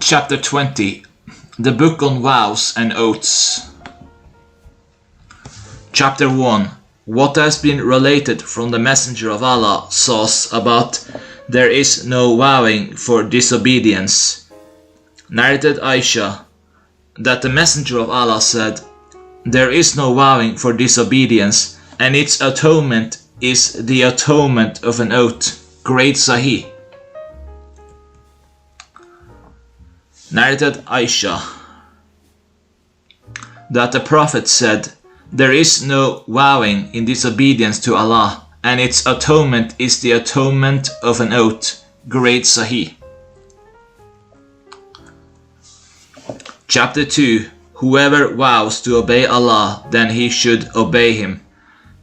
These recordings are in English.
Chapter 20. The Book on Vows and Oaths. Chapter 1. What has been related from the Messenger of Allah says about there is no vowing for disobedience. Narrated Aisha, that the Messenger of Allah said, there is no vowing for disobedience, and its atonement is the atonement of an oath. Great Sahih. Narrated Aisha, that the Prophet said, there is no vowing in disobedience to Allah, and its atonement is the atonement of an oath. Great Sahih. Chapter 2. Whoever vows to obey Allah, then he should obey him.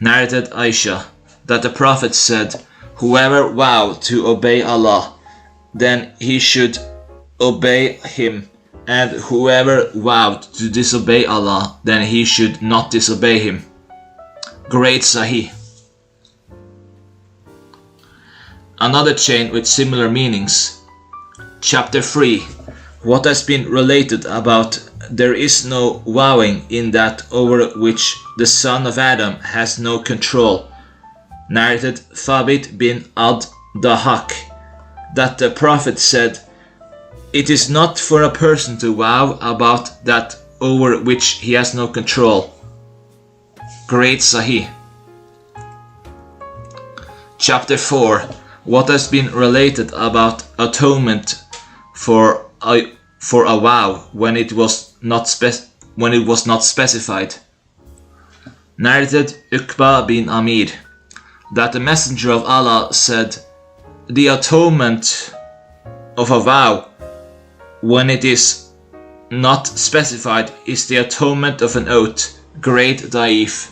Narrated Aisha, that the Prophet said, whoever vowed to obey Allah, then he should obey him, and whoever vowed to disobey Allah, then he should not disobey him. Great Sahih. Another chain with similar meanings. Chapter 3. What has been related about there is no vowing in that over which the son of Adam has no control. Narrated Thabit bin ad-Dahak, that the Prophet said, it is not for a person to vow about that over which he has no control. Great Sahih. Chapter 4. What has been related about atonement for a vow when it was not specified. Narrated Uqba bin Amir, that the Messenger of Allah said, the atonement of a vow when it is not specified is the atonement of an oath. Great Da'if.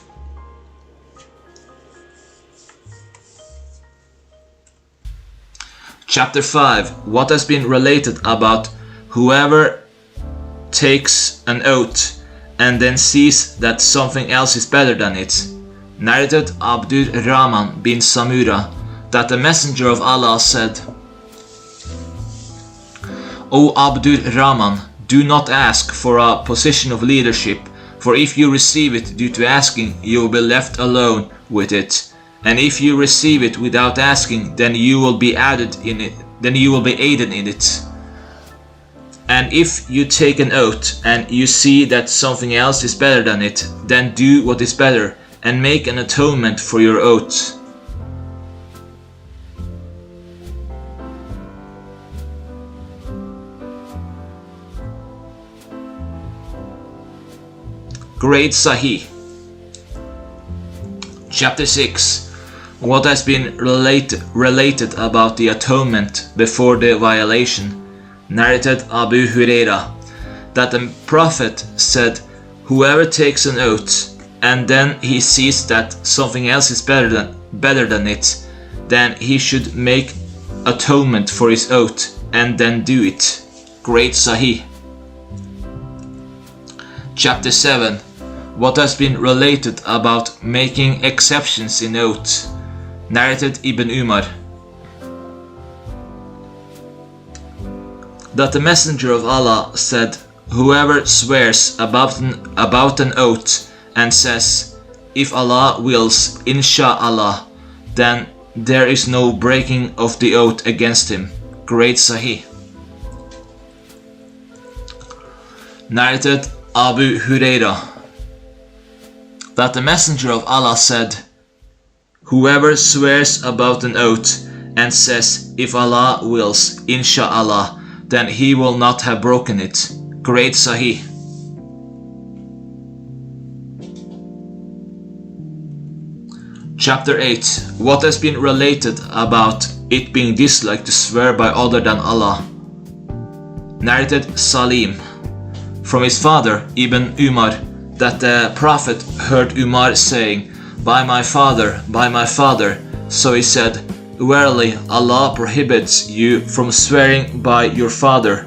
Chapter 5. What has been related about whoever takes an oath and then sees that something else is better than it. Narrated Abdur Rahman bin Samura, that the Messenger of Allah said, O Abdur Rahman, do not ask for a position of leadership, for if you receive it due to asking, you will be left alone with it. And if you receive it without asking, then you will be aided in it. And if you take an oath and you see that something else is better than it, then do what is better and make an atonement for your oath. Great Sahih. Chapter 6. What has been related about the atonement before the violation. Narrated Abu Huraira, that the Prophet said, whoever takes an oath and then he sees that something else is better than it, then he should make atonement for his oath and then do it. Great Sahih. Chapter 7. What has been related about making exceptions in oaths. Narrated Ibn Umar, that the Messenger of Allah said, whoever swears about an oath and says, if Allah wills, Insha'Allah, then there is no breaking of the oath against him. Great Sahih. Narrated Abu Huraira, that the Messenger of Allah said, whoever swears about an oath and says, if Allah wills, Insha'Allah, then he will not have broken it. Great Sahih. Chapter 8. What has been related about it being disliked to swear by other than Allah. Narrated Salim, from his father Ibn Umar, that the Prophet heard Umar saying, by my father, by my father. So he said, verily Allah prohibits you from swearing by your father.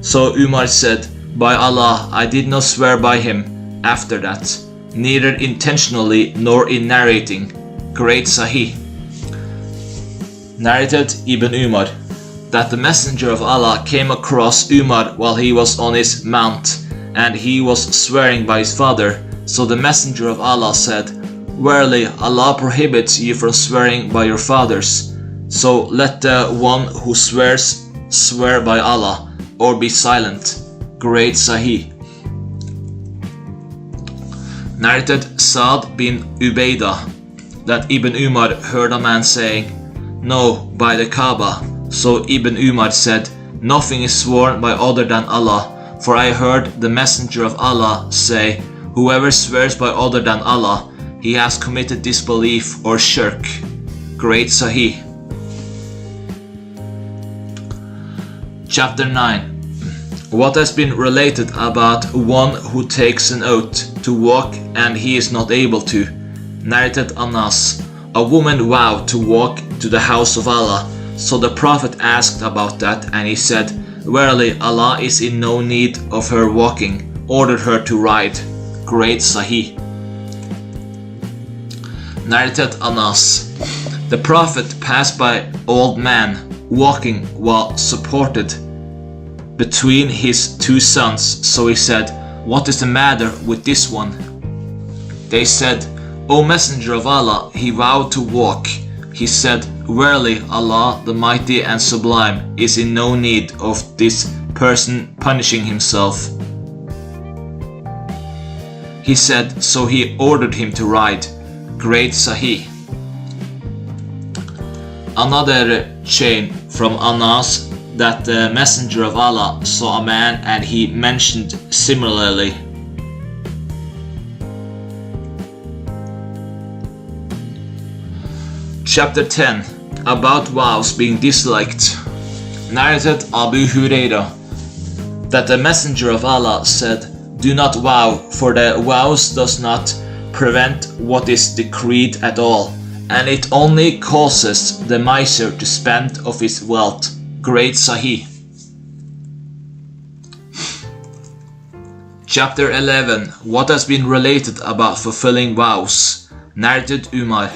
So Umar said, by Allah, I did not swear by him after that, neither intentionally nor in narrating. Great Sahih. Narrated Ibn Umar, that the messenger of Allah came across Umar while he was on his mount, and he was swearing by his father. So the messenger of Allah said, "Verily, Allah prohibits you from swearing by your fathers. So let the one who swears swear by Allah, or be silent." Great Sahih. Narrated Sa'd bin Ubaidah that Ibn Umar heard a man saying, "No, by the Kaaba." So Ibn Umar said, "Nothing is sworn by other than Allah, for I heard the messenger of Allah say, whoever swears by other than Allah, he has committed disbelief or shirk." Great Sahih. Chapter 9. What has been related about one who takes an oath to walk and he is not able to. Narrated Anas, a woman vowed to walk to the house of Allah. So the Prophet asked about that, and he said, "Verily, Allah is in no need of her walking, ordered her to ride." Great Sahih. Narrated Anas, the Prophet passed by old man walking while supported between his two sons, so he said, "What is the matter with this one?" They said, "O Messenger of Allah, he vowed to walk." He said, "Verily, Allah, the Mighty and Sublime, is in no need of this person punishing himself." He said, so he ordered him to ride. Great Sahih. Another chain from Anas that the Messenger of Allah saw a man and he mentioned similarly. Chapter 10. About vows being disliked. Narrated Abu Hurairah that the Messenger of Allah said, "Do not vow, for the vows does not prevent what is decreed at all, and it only causes the miser to spend of his wealth." Great Sahih. Chapter 11. What has been related about fulfilling vows. Narrated Umar,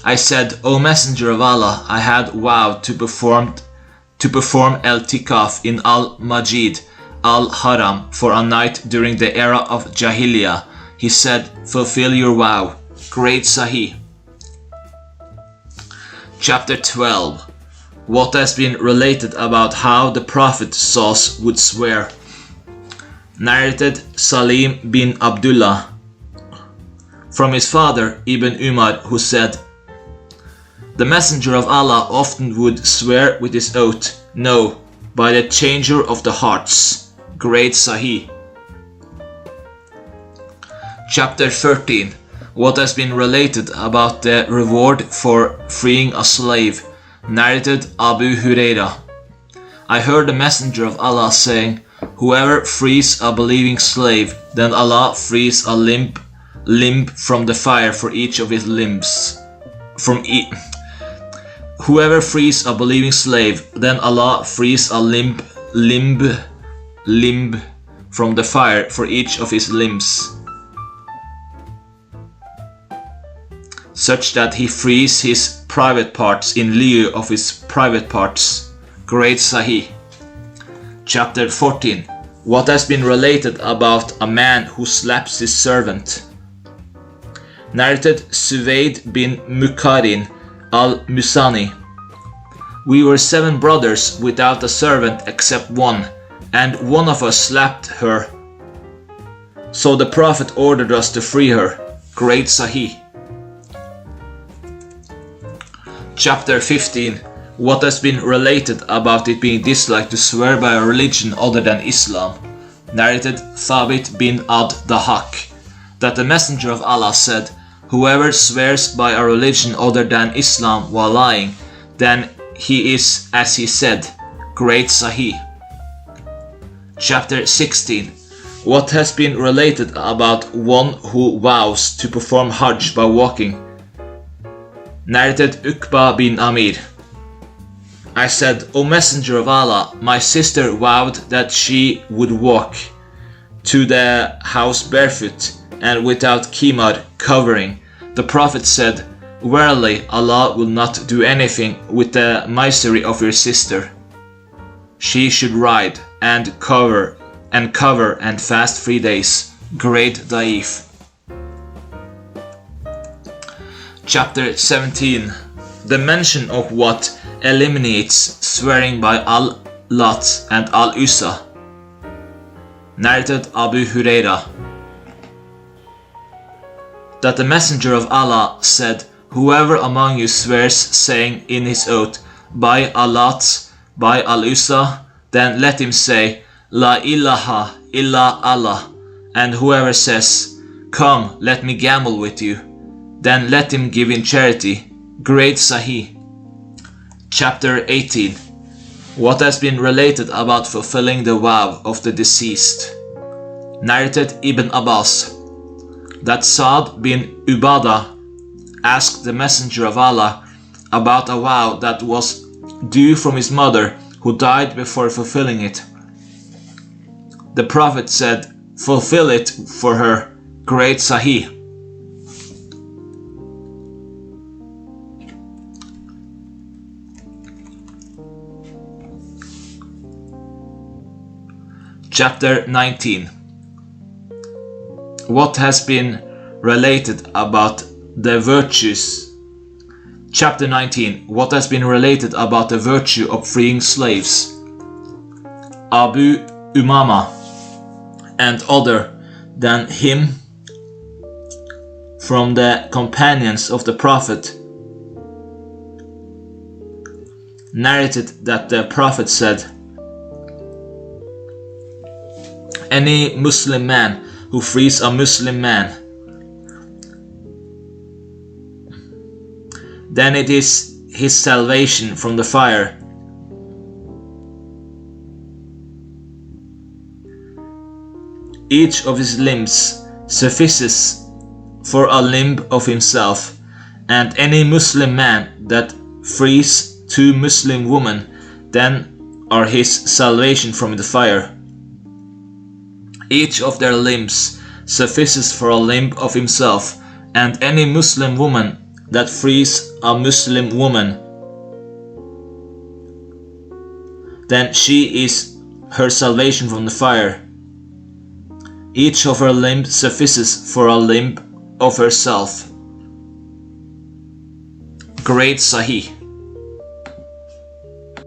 I said, "O Messenger of Allah, I had vowed to perform el-tikaf in al-Majid, al-Haram, for a night during the era of Jahiliyyah." He said, "Fulfill your vow." Great Sahih. Chapter 12. What has been related about how the Prophet would swear. Narrated Salim bin Abdullah from his father Ibn Umar, who said, "The Messenger of Allah often would swear with his oath, no, by the changer of the hearts." Great Sahih. Chapter 13. What has been related about the reward for freeing a slave. Narrated Abu Hurairah, I heard the Messenger of Allah saying, "Whoever frees a believing slave, then Allah frees a limb from the fire for each of his limbs. Whoever frees a believing slave, then Allah frees a limb from the fire for each of his limbs, such that he frees his private parts in lieu of his private parts." Great Sahih. Chapter 14. What has been related about a man who slaps his servant. Narrated Suwaid bin Mukarin al-Musani, we were 7 brothers without a servant except one, and one of us slapped her. So the Prophet ordered us to free her. Great Sahih. Chapter 15. What has been related about it being disliked to swear by a religion other than Islam. Narrated Thabit bin ad-Dahak that the Messenger of Allah said, "Whoever swears by a religion other than Islam while lying, then he is as he said." Great Sahih. Chapter 16. What has been related about one who vows to perform Hajj by walking. Narrated Uqba bin Amir, I said, "O Messenger of Allah, my sister vowed that she would walk to the house barefoot and without khimar covering." The Prophet said, "Verily, Allah will not do anything with the misery of your sister." she should ride and cover and fast 3 days. Great Da'if. Chapter 17. The mention of what eliminates swearing by Al-Lat and Al-Uzza. Narrated Abu Huraira, that the Messenger of Allah said, "Whoever among you swears, saying in his oath, by Al-Lat, by Al-Uzza, then let him say, La ilaha illa Allah, and whoever says, Come, let me gamble with you, then let him give in charity." Great Sahih. Chapter 18. What has been related about fulfilling the vow of the deceased. Narrated Ibn Abbas, that Sa'd bin Ubadah asked the Messenger of Allah about a vow that was due from his mother, who died before fulfilling it. The Prophet said, "Fulfill it for her." Great Sahih. Chapter 19. What has been related about the virtues. Chapter 19. What has been related about the virtue of freeing slaves. Abu Umama and other than him from the companions of the Prophet narrated that the Prophet said, "Any Muslim man who frees a Muslim man, then it is his salvation from the fire. Each of his limbs suffices for a limb of himself, and any Muslim man that frees 2 Muslim women, then are his salvation from the fire. Each of their limbs suffices for a limb of himself, and any Muslim woman that frees a Muslim woman, then she is her salvation from the fire. Each of her limbs suffices for a limb of herself." Great Sahih.